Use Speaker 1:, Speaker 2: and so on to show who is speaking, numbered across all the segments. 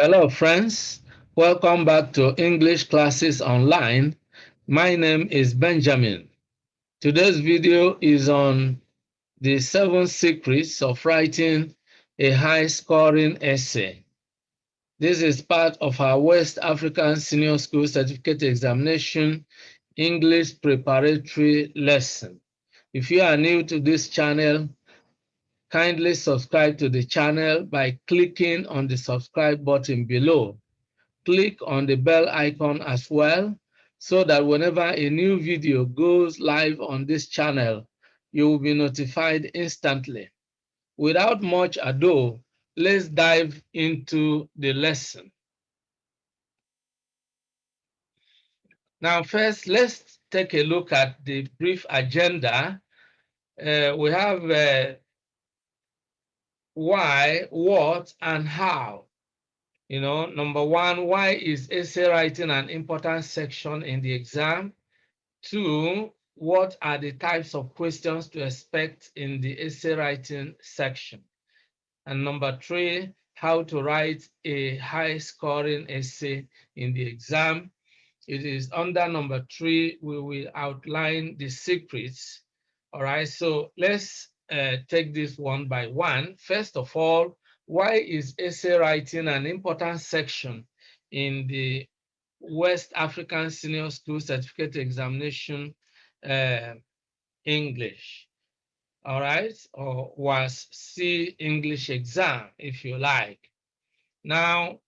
Speaker 1: Hello, friends. Welcome back to English Classes Online. My name is Benjamin. Today's video is on the 7 secrets of writing a high-scoring essay. This is part of our West African Senior School Certificate Examination English Preparatory lesson. If you are new to this channel, kindly subscribe to the channel by clicking on the subscribe button below. Click on the bell icon as well so that whenever a new video goes live on this channel, you will be notified instantly. Without much ado, let's dive into the lesson. Now, first, let's take a look at the brief agenda. We have why, what, and how. Number one, why is essay writing an important section in the exam? Two, what are the types of questions to expect in the essay writing section? And number three, how to write a high-scoring essay in the exam. It is under number three, we will outline the secrets. All right, so let's take this one by one. First of all, why is essay writing an important section in the West African Senior School Certificate Examination English? All right, or WASCE English exam, if you like. Now,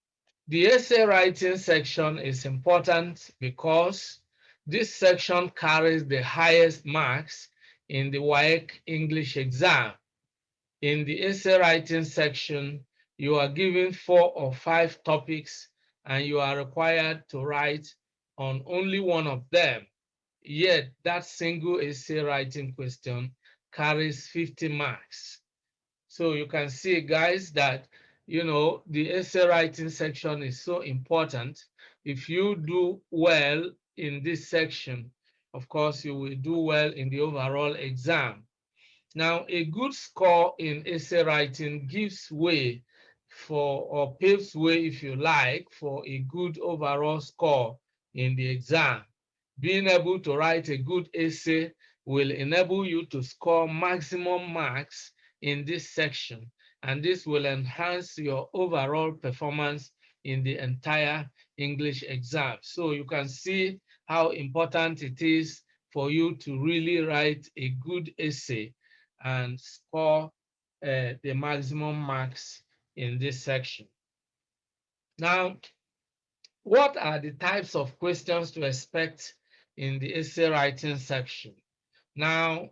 Speaker 1: the essay writing section is important because this section carries the highest marks in the WAEC English exam. In the essay writing section, you are given 4 or 5 topics and you are required to write on only one of them. Yet that single essay writing question carries 50 marks. So you can see, guys, that the essay writing section is so important. If you do well in this section, of course, you will do well in the overall exam. Now, a good score in essay writing gives way for, or paves way, if you like, for a good overall score in the exam. Being able to write a good essay will enable you to score maximum marks in this section, and this will enhance your overall performance in the entire English exam. So you can see how important it is for you to really write a good essay and score the maximum marks in this section. Now, what are the types of questions to expect in the essay writing section? Now,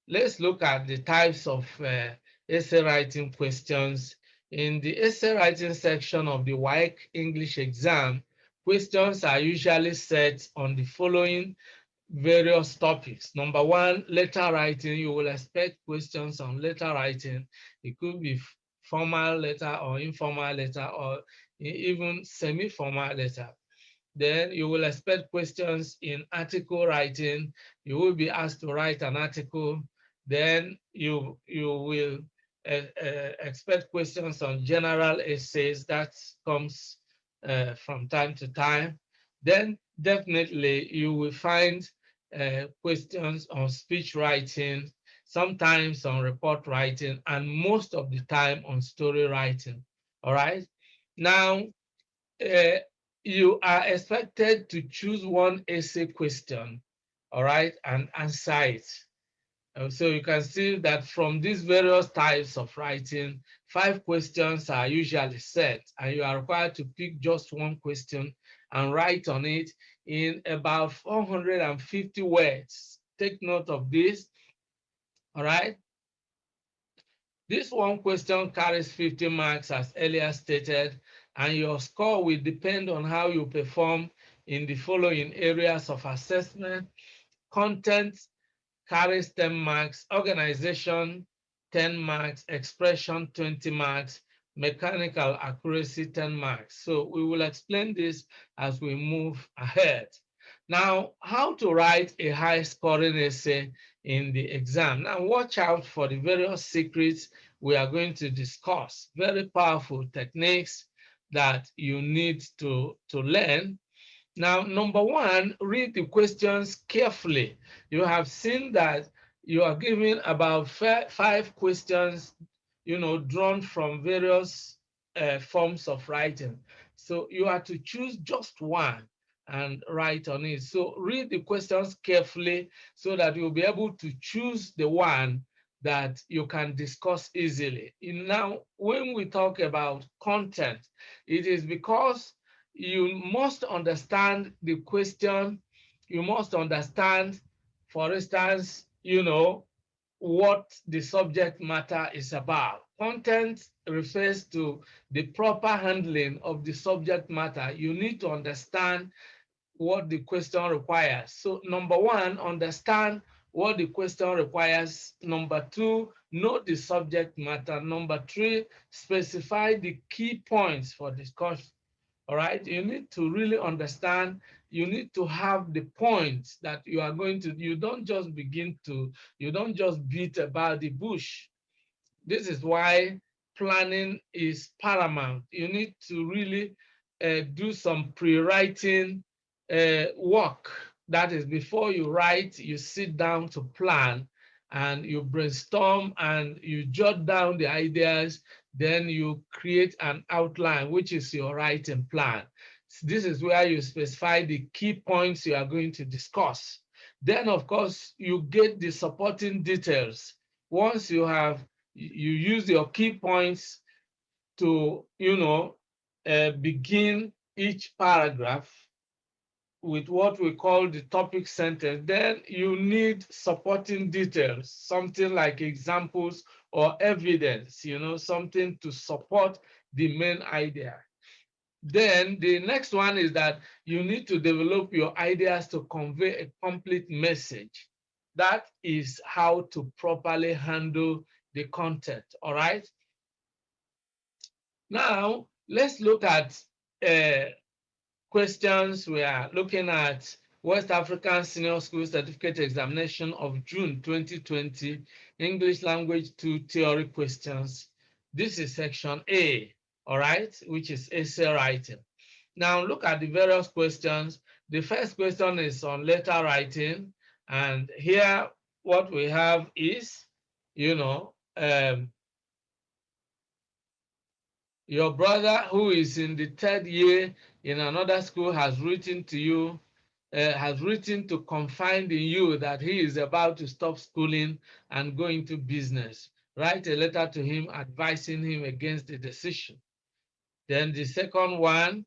Speaker 1: let's look at the types of essay writing questions. In the essay writing section of the WAEC English exam, questions are usually set on the following various topics. Number one, letter writing. You will expect questions on letter writing. It could be formal letter or informal letter or even semi-formal letter. Then you will expect questions in article writing. You will be asked to write an article. Then you will expect questions on general essays. That comes from time to time. Then definitely you will find questions on speech writing, sometimes on report writing, and most of the time on story writing. All right. Now, you are expected to choose one essay question, all right, and answer it. So you can see that from these various types of writing, 5 questions are usually set, and you are required to pick just one question and write on it in about 450 words. Take note of this, all right? This one question carries 50 marks as earlier stated, and your score will depend on how you perform in the following areas of assessment. Content carries 10 marks, organization 10 marks, expression 20 marks, mechanical accuracy 10 marks. So we will explain this as we move ahead. Now, how to write a high scoring essay in the exam. Now, watch out for the various secrets we are going to discuss. Very powerful techniques that you need to learn. Now, number one, read the questions carefully. You have seen that you are given about five questions, drawn from various forms of writing. So you are to choose just one and write on it. So read the questions carefully so that you'll be able to choose the one that you can discuss easily. Now, when we talk about content, it is because you must understand the question. You must understand, for instance, what the subject matter is about. Content refers to the proper handling of the subject matter. You need to understand what the question requires. So number one, understand what the question requires. Number two, know the subject matter. Number three, specify the key points for discussion. All right, you need to really understand, you need to have the points that you are going to, you don't just beat about the bush. This is why planning is paramount. You need to really do some pre-writing work. That is, before you write, you sit down to plan and you brainstorm and you jot down the ideas. Then you create an outline, which is your writing plan. This is where you specify the key points you are going to discuss. Then, of course, you get the supporting details. Once you use your key points to, begin each paragraph with what we call the topic sentence. Then you need supporting details, something like examples or evidence, something to support the main idea. Then the next one is that you need to develop your ideas to convey a complete message. That is how to properly handle the content, all right? Now, let's look at questions. We are looking at West African Senior School Certificate Examination of June 2020, English Language 2 Theory Questions. This is section A, all right, which is essay writing. Now, look at the various questions. The first question is on letter writing. And here, what we have is, your brother who is in the third year in another school has written to you, has written to confide in you that he is about to stop schooling and go into business. Write a letter to him advising him against the decision. Then the second one,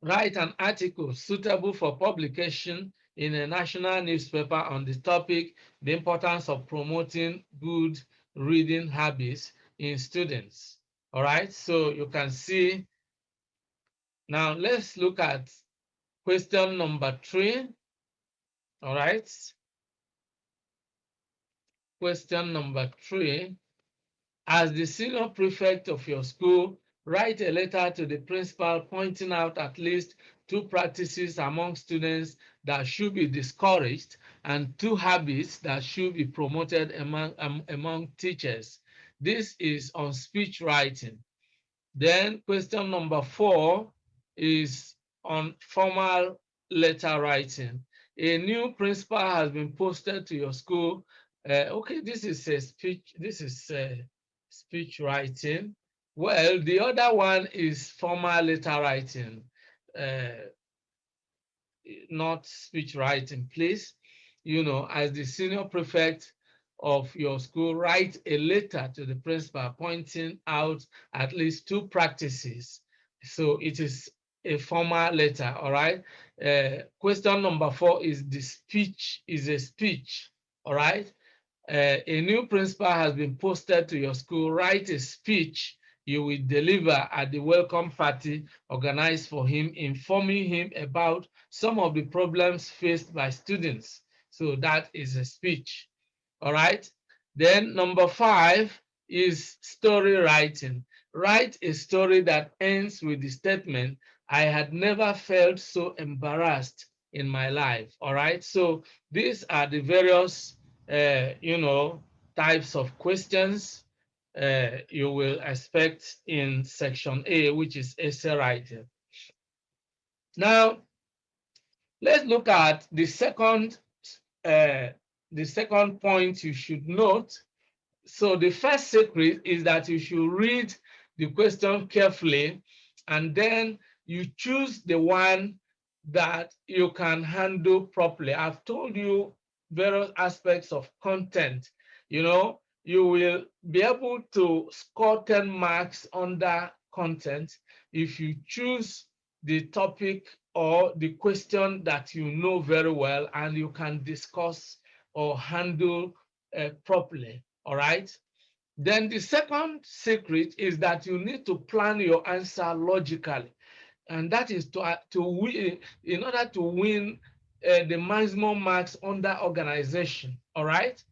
Speaker 1: write an article suitable for publication in a national newspaper on the topic, the importance of promoting good reading habits in students. All right, so you can see. Now let's look at question number 3. All right. Question number 3. As the senior prefect of your school, write a letter to the principal pointing out at least 2 practices among students that should be discouraged and 2 habits that should be promoted among teachers. This is on speech writing. Then question number 4 is on formal letter writing. A new principal has been posted to your school. Okay, this is a speech. This is speech writing. Well, the other one is formal letter writing, not speech writing. Please, as the senior prefect of your school, write a letter to the principal pointing out at least 2 practices. So it is a formal letter, all right? Question number 4 is the speech is a speech, all right? A new principal has been posted to your school. Write a speech you will deliver at the welcome party organized for him, informing him about some of the problems faced by students. So that is a speech. All right. Then number 5 is story writing. Write a story that ends with the statement, I had never felt so embarrassed in my life. All right. So these are the various types of questions you will expect in section A, which is essay writing. Now, let's look at the second point you should note. So the first secret is that you should read the question carefully, and then you choose the one that you can handle properly. I've told you various aspects of content. You know, you will be able to score 10 marks under content if you choose the topic or the question that you know very well and you can discuss or handle properly. All right. Then the second secret is that you need to plan your answer logically, and that is to win, in order to win the maximum marks under organization. All right.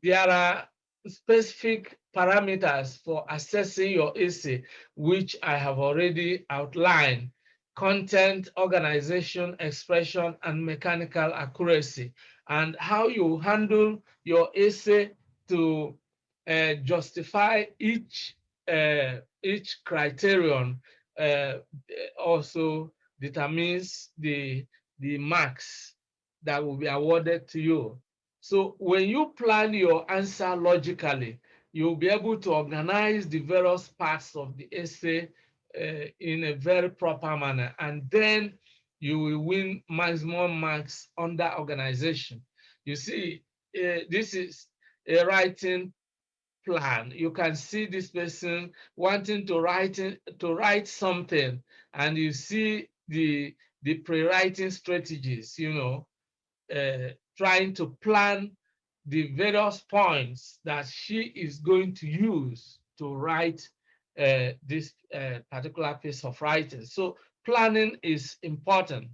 Speaker 1: There are specific parameters for assessing your essay, which I have already outlined: content, organization, expression, and mechanical accuracy, and how you handle your essay to justify each criterion also determines the marks that will be awarded to you. So when you plan your answer logically, you'll be able to organize the various parts of the essay in a very proper manner, and then you will win maximum marks under organization. You see, this is a writing plan. You can see this person wanting to write something, and you see the pre-writing strategies, you know, trying to plan the various points that she is going to use to write this particular piece of writing. So planning is important.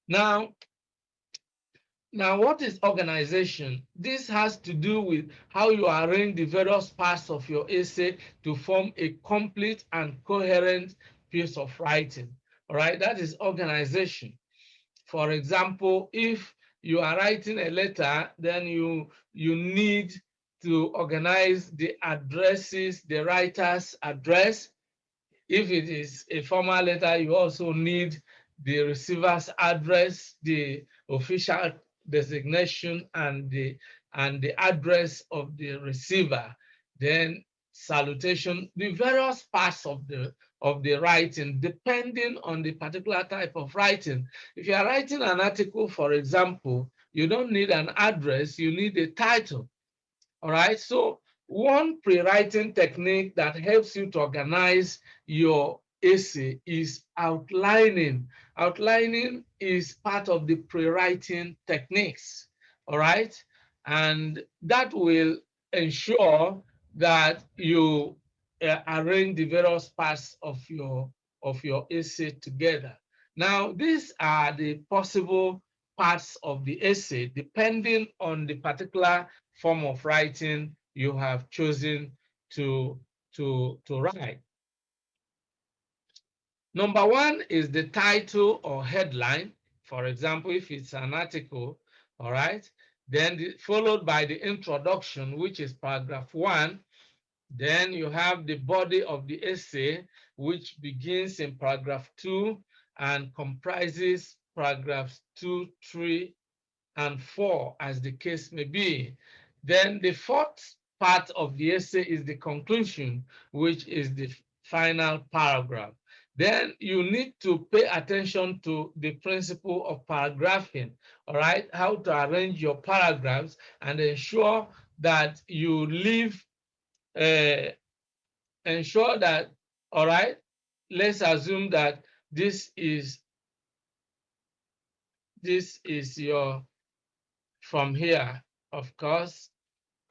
Speaker 1: Now, what is organization? This has to do with how you arrange the various parts of your essay to form a complete and coherent piece of writing. All right, that is organization. For example, if you are writing a letter, then you need to organize the addresses, the writer's address. If it is a formal letter, you also need the receiver's address, the official designation, and the address of the receiver. Then salutation, the various parts of the writing, depending on the particular type of writing. If you are writing an article, for example, you don't need an address, you need a title. All right. So one pre-writing technique that helps you to organize your essay is outlining. Outlining is part of the pre-writing techniques. All right. And that will ensure that you arrange the various parts of your essay together. Now, these are the possible parts of the essay depending on the particular form of writing you have chosen to write. Number one is the title or headline. For example, if it's an article, all right, then followed by the introduction, which is paragraph 1. Then you have the body of the essay, which begins in paragraph 2 and comprises paragraphs 2, 3, and 4, as the case may be. Then the fourth part of the essay is the conclusion, which is the final paragraph. Then you need to pay attention to the principle of paragraphing, all right? How to arrange your paragraphs and ensure that you leave, ensure that, all right, let's assume that this is your, from here, of course.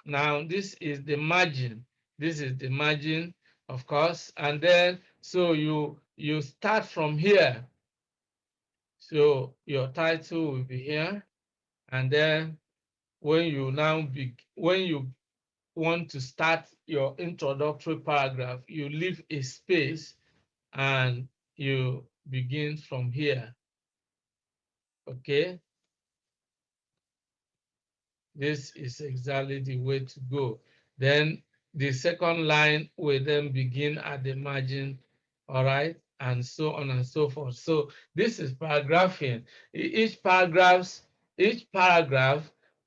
Speaker 1: Now, this is the margin. This is the margin, of course. And then, so you start from here. So your title will be here. And then when you want to start your introductory paragraph, you leave a space and you begin from here. Okay. This is exactly the way to go. Then The second line will then begin at the margin, all right, and so on and so forth. So this is paragraphing. Each paragraph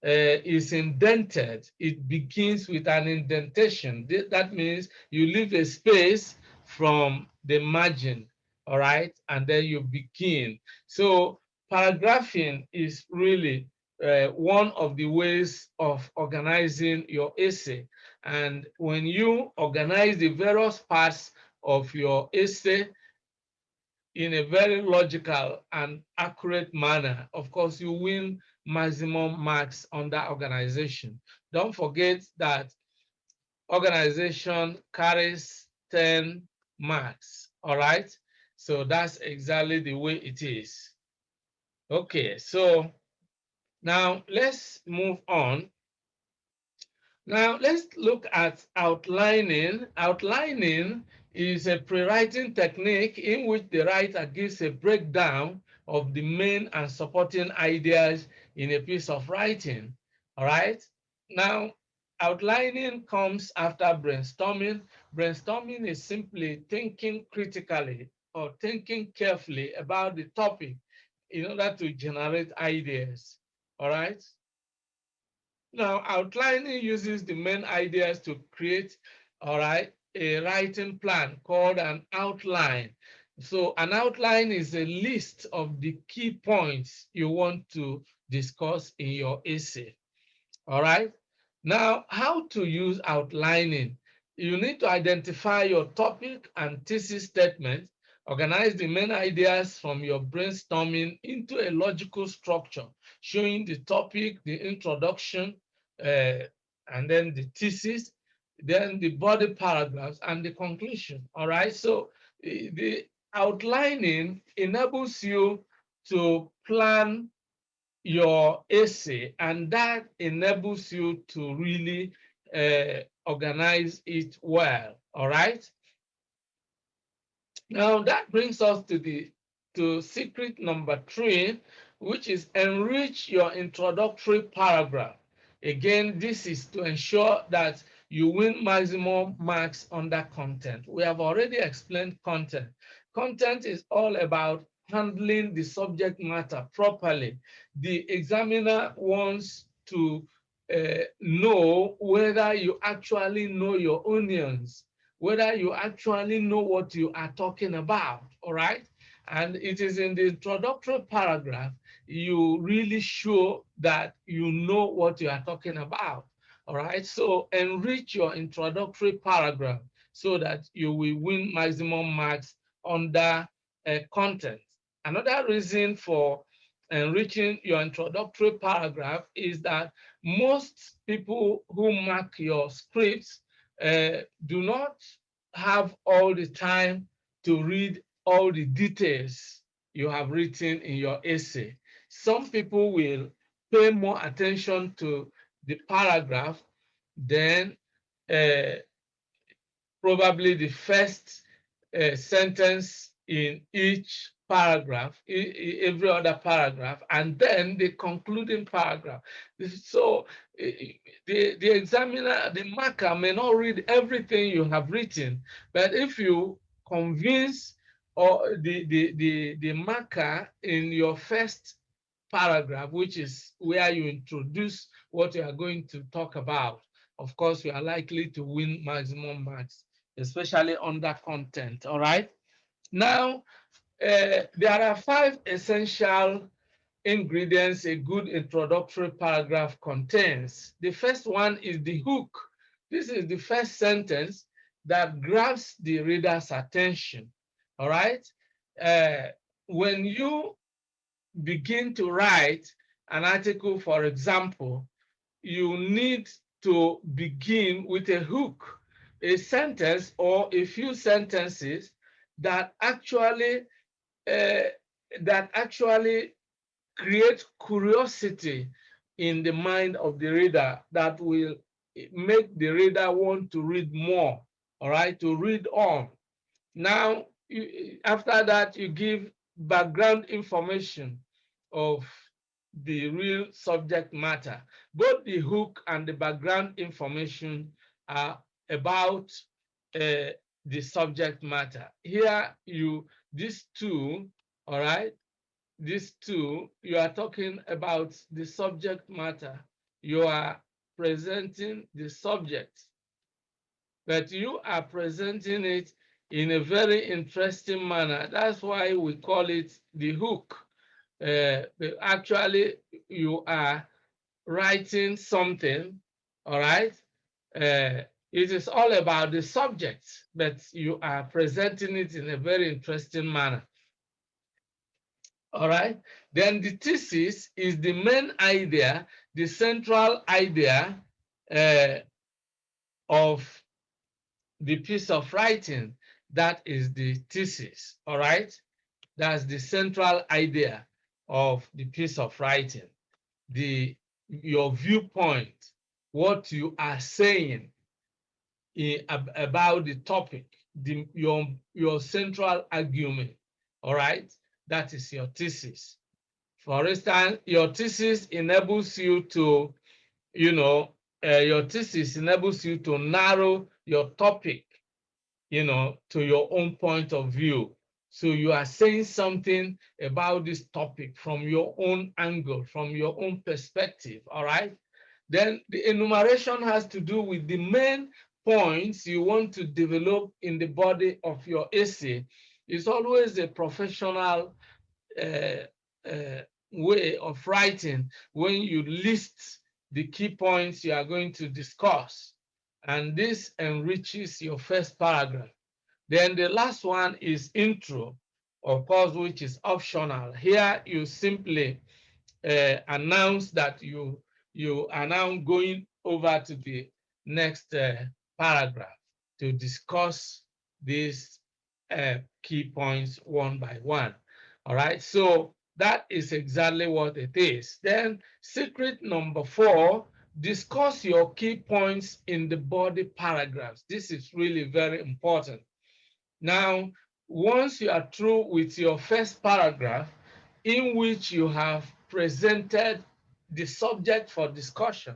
Speaker 1: is indented. It begins with an indentation. That means you leave a space from the margin, all right, and then you begin. So paragraphing is really one of the ways of organizing your essay. And when you organize the various parts of your essay in a very logical and accurate manner, of course, you win maximum marks on that organization. Don't forget that organization carries 10 marks, all right? So that's exactly the way it is. Okay, so now let's move on. Now let's look at outlining. Outlining is a pre-writing technique in which the writer gives a breakdown of the main and supporting ideas in a piece of writing. All right. Now, outlining comes after brainstorming. Brainstorming is simply thinking critically or thinking carefully about the topic in order to generate ideas. All right. Now, outlining uses the main ideas to create, all right, a writing plan called an outline. So an outline is a list of the key points you want to discuss in your essay. All right. Now, how to use outlining? You need to identify your topic and thesis statement, organize the main ideas from your brainstorming into a logical structure, showing the topic, the introduction, uh, and then the thesis, then the body paragraphs, and the conclusion. All right. So the outlining enables you to plan your essay, and that enables you to really organize it well. All right. Now that brings us to secret number 3, which is enrich your introductory paragraph. Again, this is to ensure that you win maximum marks on that content. We have already explained content. Content is all about handling the subject matter properly. The examiner wants to know whether you actually know your onions, whether you actually know what you are talking about, all right? And it is in the introductory paragraph you really show that you know what you are talking about, all right? So enrich your introductory paragraph so that you will win maximum marks under content. Another reason for enriching your introductory paragraph is that most people who mark your scripts do not have all the time to read all the details you have written in your essay. Some people will pay more attention to the paragraph than uh, probably the first sentence in each paragraph, every other paragraph, and then the concluding paragraph. So the examiner, the marker may not read everything you have written, but if you convince or the marker in your first paragraph, which is where you introduce what you are going to talk about, of course, you are likely to win maximum marks, especially under content. All right. Now, there are 5 essential ingredients a good introductory paragraph contains. The first one is the hook. This is the first sentence that grabs the reader's attention. All right. When you begin to write an article, for example, you need to begin with a hook, a sentence or a few sentences that actually uh, create curiosity in the mind of the reader, that will make the reader want to read more, all right, to read on. Now, after that, you give background information of the real subject matter. Both the hook and the background information are about the subject matter. Here these two, all right, these two, you are talking about the subject matter. You are presenting the subject, but you are presenting it in a very interesting manner. That's why we call it the hook. Actually, you are writing something, all right? It is all about the subject, but you are presenting it in a very interesting manner. All right. Then the thesis is the main idea, the central idea of the piece of writing. That is the thesis. All right. That's the central idea of the piece of writing. Your viewpoint, what you are saying about the topic, your central argument. All right. That is your thesis. For instance, your thesis enables you to, your thesis enables you to narrow your topic, to your own point of view. So you are saying something about this topic from your own angle, from your own perspective, all right? Then the enumeration has to do with the main points you want to develop in the body of your essay. It's always a professional way of writing when you list the key points you are going to discuss. And this enriches your first paragraph. Then the last one is intro, of course, which is optional. Here you simply announce that you are now going over to the next paragraph to discuss these key points one by one. All right, so that is exactly what it is. Then secret number 4, discuss your key points in the body paragraphs. This is really very important. Now, once you are through with your first paragraph, in which you have presented the subject for discussion,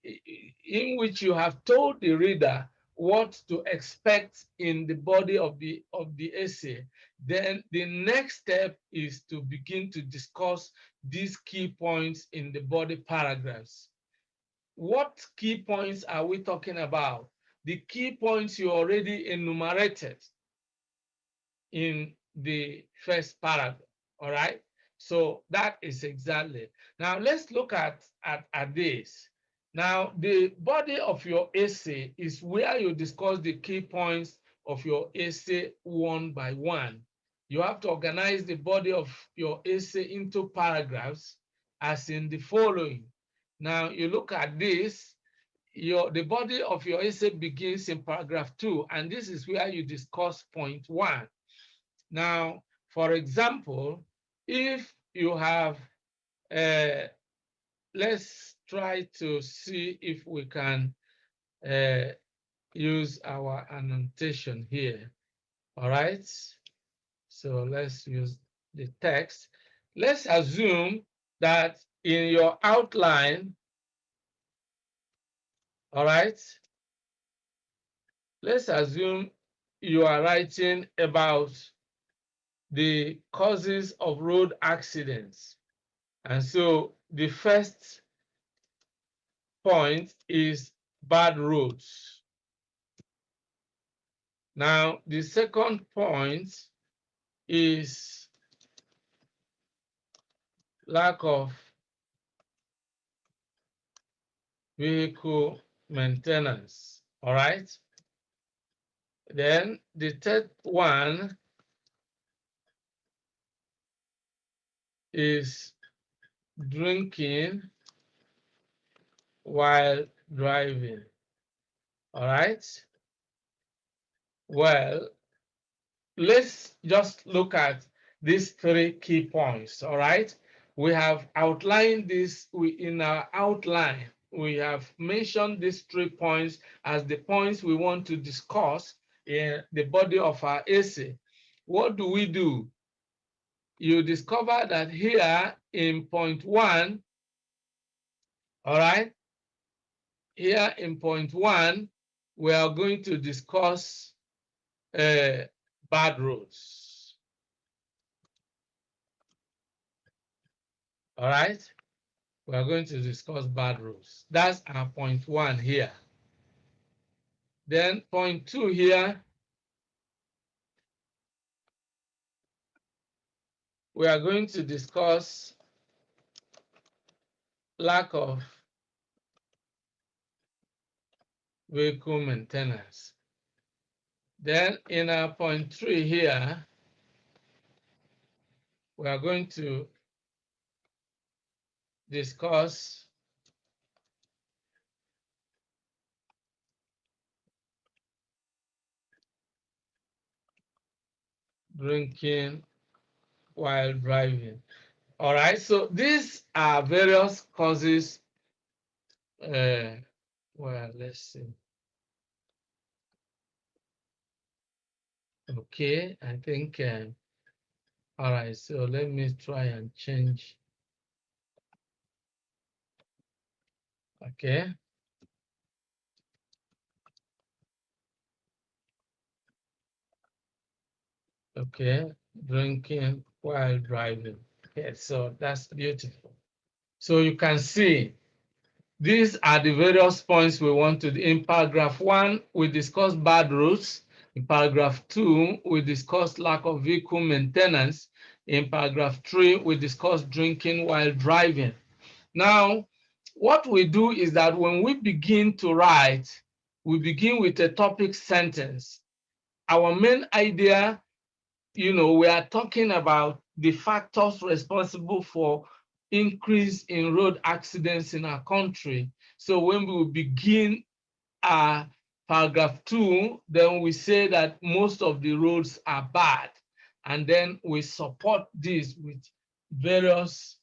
Speaker 1: in which you have told the reader what to expect in the body of the essay, then the next step is to begin to discuss these key points in the body paragraphs. What key points are we talking about? The key points you already enumerated in the first paragraph, all right? So that is exactly. Now let's look at this. Now, the body of your essay is where you discuss the key points of your essay one by one. You have to organize the body of your essay into paragraphs as in the following. Now, you look at this, the body of your essay begins in paragraph 2, and this is where you discuss point 1. Now, for example, if you have, let's try to see if we can use our annotation here. All right. So let's use the text. Let's assume that in your outline, all right, let's assume you are writing about the causes of road accidents. And so the first point is bad roads. Now, the second point is lack of vehicle maintenance, all right? Then the third one is drinking while driving, all right? Well, let's just look at these 3 key points, all right? We have outlined this in our outline. We have mentioned these 3 points as the points we want to discuss in the body of our essay. What do? You discover that here in point 1, all right? Here in point 1, we are going to discuss bad roads. All right, we are going to discuss bad roads. That's our point 1 here. Then point 2 here, we are going to discuss lack of vehicle maintenance. Then in our point 3 here, we are going to discuss drinking while driving. All right, so these are various causes. Well, let's see. Okay, I think, all right, so let me try and change. Okay. Okay, drinking while driving. Okay, so that's beautiful. So you can see these are the various points we want to. In paragraph 1, we discussed bad roads. In paragraph 2, we discussed lack of vehicle maintenance. In paragraph 3, we discussed drinking while driving. Now, what we do is that when we begin to write, we begin with a topic sentence. Our main idea, we are talking about the factors responsible for increase in road accidents in our country. So when we begin paragraph 2, then we say that most of the roads are bad. And then we support this with various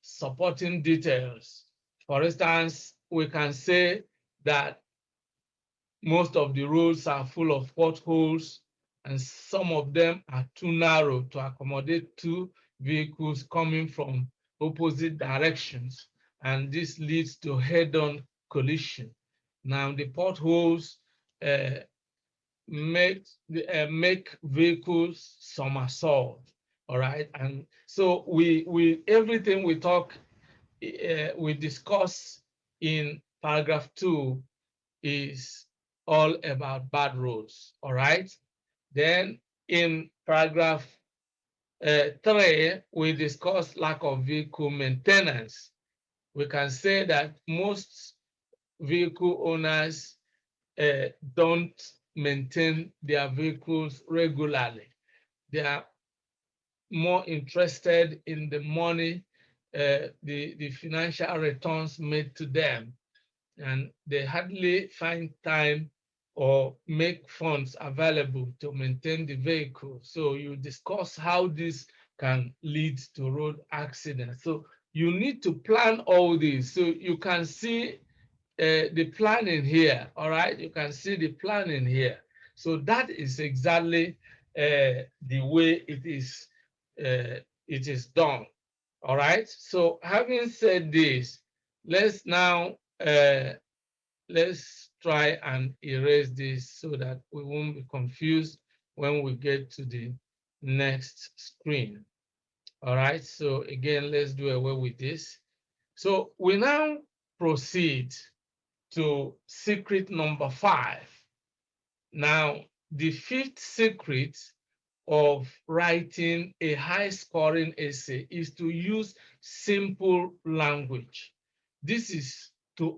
Speaker 1: supporting details. For instance, we can say that most of the roads are full of potholes, and some of them are too narrow to accommodate 2 vehicles coming from opposite directions, and this leads to head-on collision. Now, the potholes make vehicles somersault. All right, and so we everything we talk, we discuss in paragraph 2 is all about bad roads. All right. Then in paragraph 3, we discuss lack of vehicle maintenance. We can say that most vehicle owners don't maintain their vehicles regularly. They are more interested in the money, the financial returns made to them, and they hardly find time or make funds available to maintain the vehicle. So you discuss how this can lead to road accidents. So you need to plan all this. So you can see the planning here. All right, you can see the planning here. So that is exactly the way it is done. All right, so having said this, let's now let's try and erase this so that we won't be confused when we get to the next screen. All right, so again, let's do away with this. So we now proceed to secret number 5. Now, the 5th secret of writing a high-scoring essay is to use simple language. This is to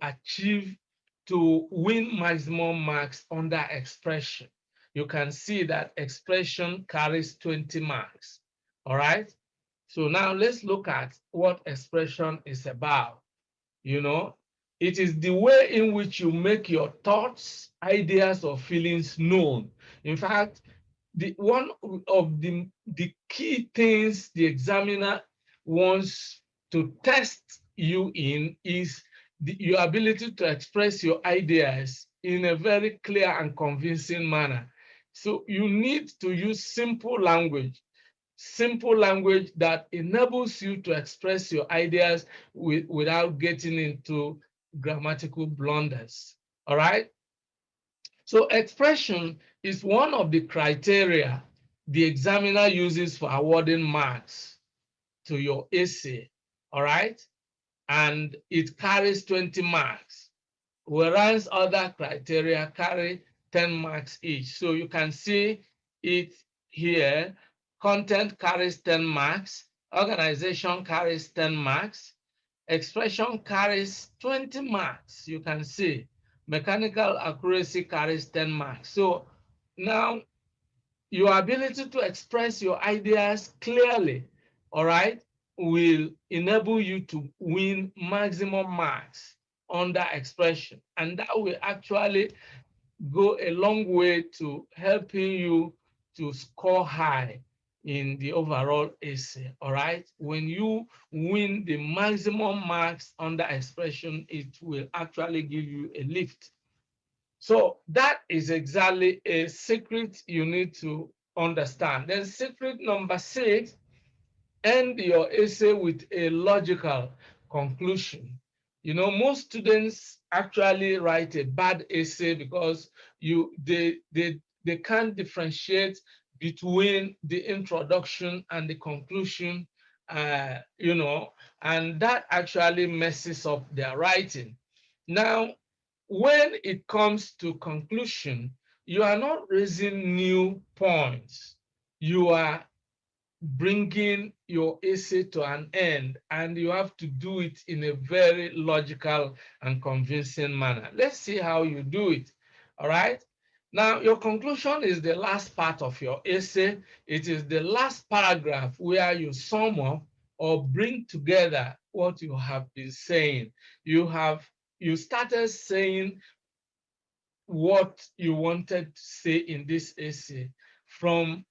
Speaker 1: win maximum marks under expression. You can see that expression carries 20 marks. All right. So now let's look at what expression is about. It is the way in which you make your thoughts, ideas, or feelings known. In fact, one of the key things the examiner wants to test you in is your ability to express your ideas in a very clear and convincing manner. So you need to use simple language that enables you to express your ideas without getting into grammatical blunders. All right. So expression is one of the criteria the examiner uses for awarding marks to your essay, all right? And it carries 20 marks, whereas other criteria carry 10 marks each. So you can see it here. Content carries 10 marks, organization carries 10 marks, expression carries 20 marks. You can see mechanical accuracy carries 10 marks. So now your ability to express your ideas clearly, all right, will enable you to win maximum marks under expression. And that will actually go a long way to helping you to score high in the overall essay, all right? When you win the maximum marks under expression, it will actually give you a lift. So that is exactly a secret you need to understand. Then secret number 6, end your essay with a logical conclusion. You know, most students actually write a bad essay because they can't differentiate between the introduction and the conclusion, you know, and that actually messes up their writing. Now, when it comes to conclusion, you are not raising new points. You are bringing your essay to an end, and you have to do it in a very logical and convincing manner. Let's see how you do it. All right. Now, your conclusion is the last part of your essay. It is the last paragraph where you sum up or bring together what you have been saying. You started saying what you wanted to say in this essay from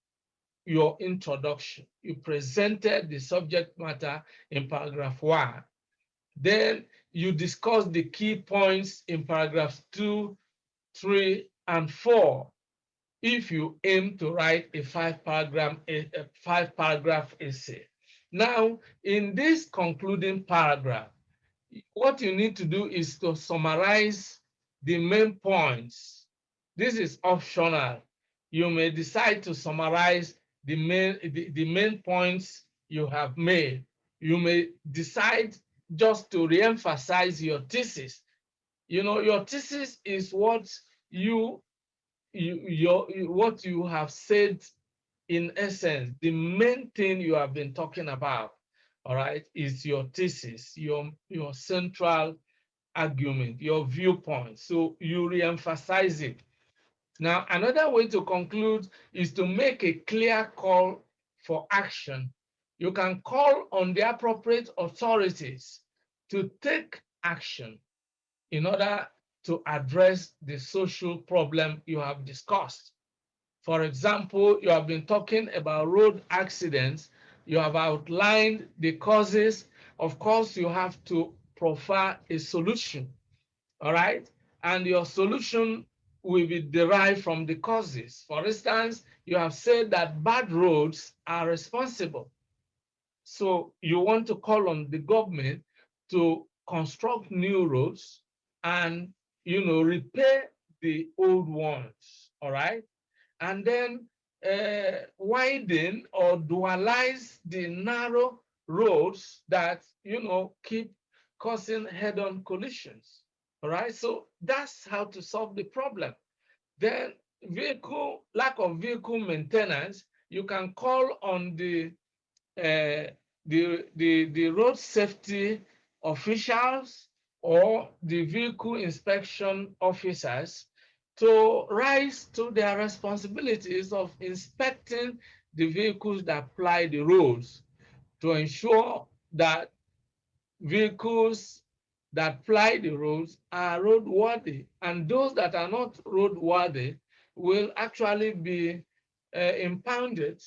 Speaker 1: your introduction. You presented the subject matter in paragraph 1. Then you discussed the key points in paragraphs 2, 3, and 4. If you aim to write a five paragraph essay. Now, in this concluding paragraph, what you need to do is to summarize the main points. This is optional. You may decide to summarize the main points you have made. You may decide just to reemphasize your thesis. You know, your thesis is what what you have said in essence. The main thing you have been talking about, all right, is your thesis, your central argument, your viewpoint. So you reemphasize it. Now, another way to conclude is to make a clear call for action. You can call on the appropriate authorities to take action in order to address the social problem you have discussed. For example, you have been talking about road accidents. You have outlined the causes. Of course, you have to profile a solution, all right? And your solution will be derived from the causes. For instance, you have said that bad roads are responsible. So you want to call on the government to construct new roads and, you know, repair the old ones, all right? And then widen or dualize the narrow roads that, you know, keep causing head-on collisions. All right, so that's how to solve the problem. Then lack of vehicle maintenance, you can call on uh, the road safety officials or the vehicle inspection officers to rise to their responsibilities of inspecting the vehicles that ply the roads to ensure that vehicles that ply the roads are roadworthy, and those that are not roadworthy will actually be impounded.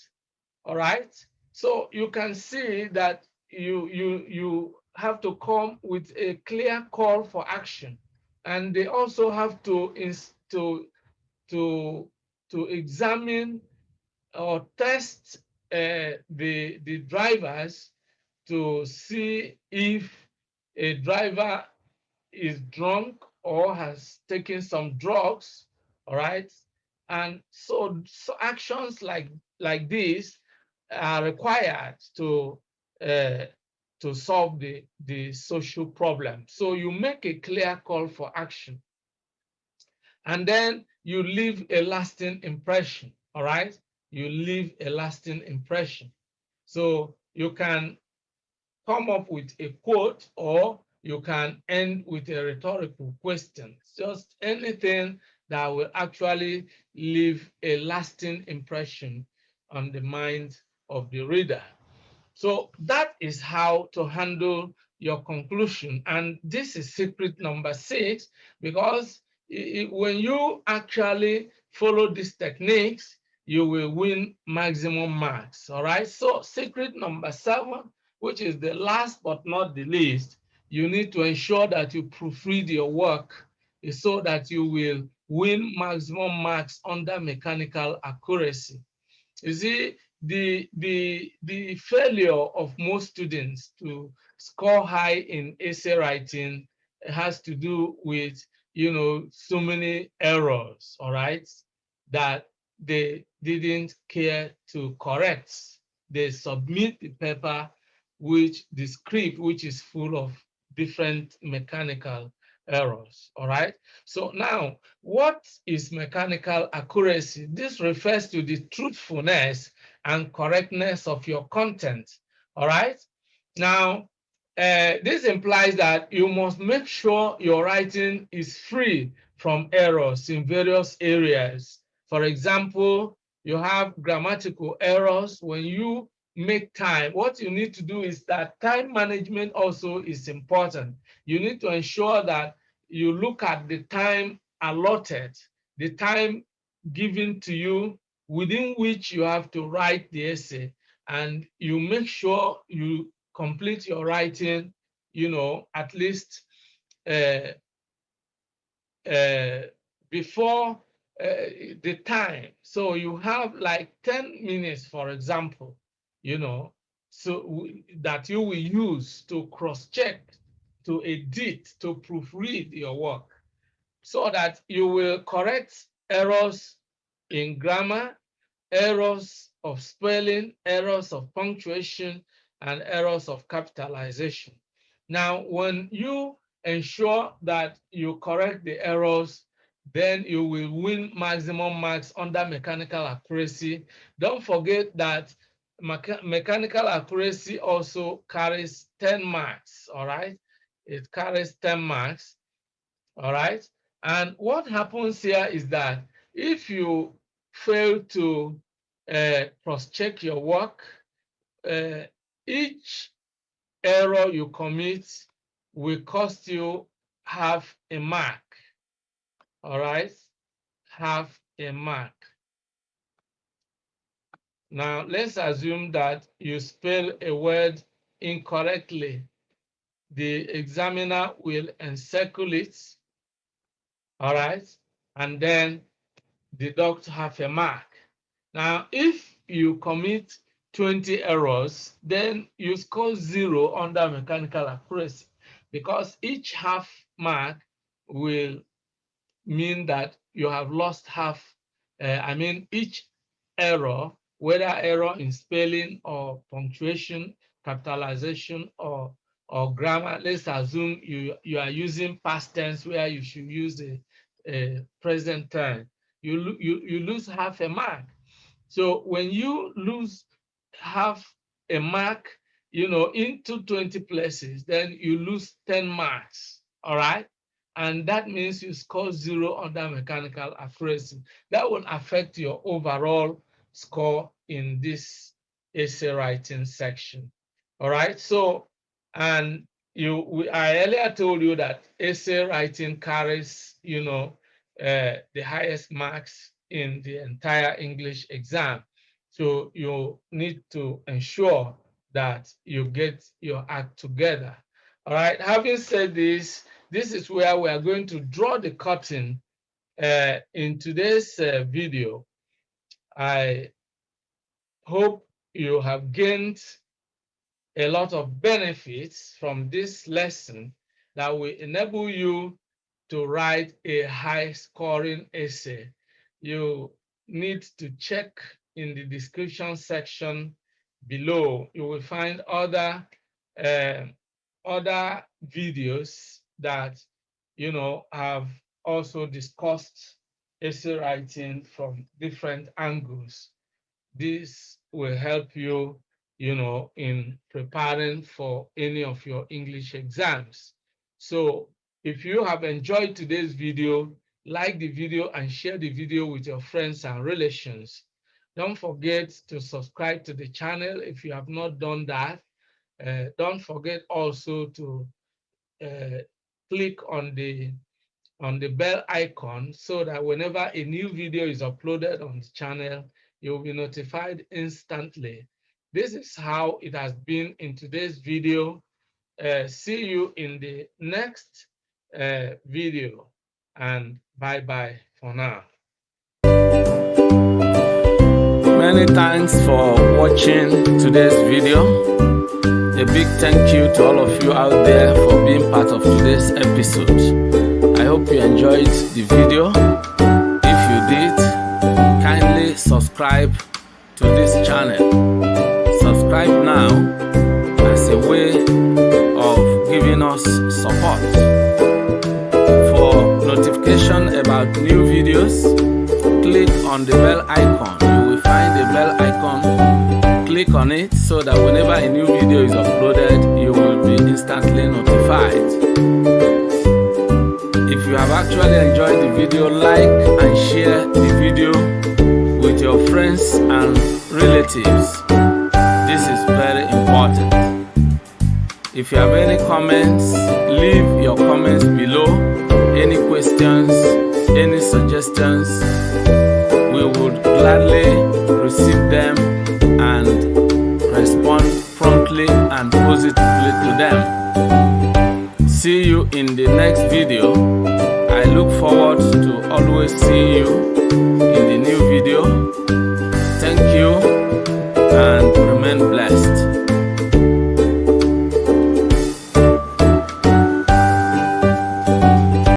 Speaker 1: All right. So you can see that you have to come with a clear call for action, and they also have to to examine or test the drivers to see if a driver is drunk or has taken some drugs, all right? And so actions like this are required uh, to solve the social problem. So you make a clear call for action, and then you leave a lasting impression, all right? You leave a lasting impression. So you can come up with a quote, or you can end with a rhetorical question. Just anything that will actually leave a lasting impression on the mind of the reader. So that is how to handle your conclusion. And this is secret number 6, because when you actually follow these techniques, you will win maximum marks. All right. So secret number 7, which is the last but not the least, you need to ensure that you proofread your work so that you will win maximum marks under mechanical accuracy. You see, the failure of most students to score high in essay writing has to do with, so many errors, all right, that they didn't care to correct. They submit the paper, the script, which is full of different mechanical errors, all right? So now, what is mechanical accuracy? This refers to the truthfulness and correctness of your content, all right? Now, this implies that you must make sure your writing is free from errors in various areas. For example, you have grammatical errors. When you make time, what you need to do is that time management also is important. You need to ensure that you look at the time allotted, the time given to you within which you have to write the essay, and you make sure you complete your writing, at least uh, uh, before the time. So you have like 10 minutes, for example, that you will use to cross-check, to edit, to proofread your work, so that you will correct errors in grammar, errors of spelling, errors of punctuation, and errors of capitalization. Now, when you ensure that you correct the errors, then you will win maximum marks under mechanical accuracy. Don't forget that mechanical accuracy also carries 10 marks, all right? It carries 10 marks, all right? And what happens here is that if you fail to cross-check your work, uh, each error you commit will cost you half a mark, all right? Half a mark. Now, let's assume that you spell a word incorrectly. The examiner will encircle it, all right? And then deduct half a mark. Now, if you commit 20 errors, then you score 0 under mechanical accuracy, because each half mark will mean that you have lost half. Each error, whether error in spelling or punctuation, capitalization, or grammar, let's assume you are using past tense where you should use a present tense. You lose half a mark. So when you lose half a mark, into 20 places, then you lose 10 marks, all right? And that means you score 0 under mechanical accuracy. That will affect your overall score in this essay writing section, all right? So, and I earlier told you that essay writing carries, the highest marks in the entire English exam. So you need to ensure that you get your act together. All right, having said this, this is where we are going to draw the curtain in today's video. I hope you have gained a lot of benefits from this lesson that will enable you to write a high-scoring essay you need to check in the description section below. You will find other videos that have also discussed essay writing from different angles. This will help you, in preparing for any of your English exams. So if you have enjoyed today's video, like the video and share the video with your friends and relations. Don't forget to subscribe to the channel if you have not done that. Don't forget also to click on the bell icon so that whenever a new video is uploaded on the channel, you'll be notified instantly. This is how it has been in today's video. See you in the next video, and bye-bye for now. Many thanks for watching today's video. A big thank you to all of you out there for being part of today's episode. I hope you enjoyed the video. If you did, kindly subscribe to this channel. Subscribe now as a way of giving us support. For notification about new videos, click on the bell icon. You will find the bell icon. Click on it so that whenever a new video is uploaded, you will be instantly notified. If you have actually enjoyed the video, like and share the video with your friends and relatives. This is very important. If you have any comments, leave your comments below. Any questions, any suggestions, we would gladly receive them and respond promptly and positively to them. See you in the next video. I look forward to always seeing you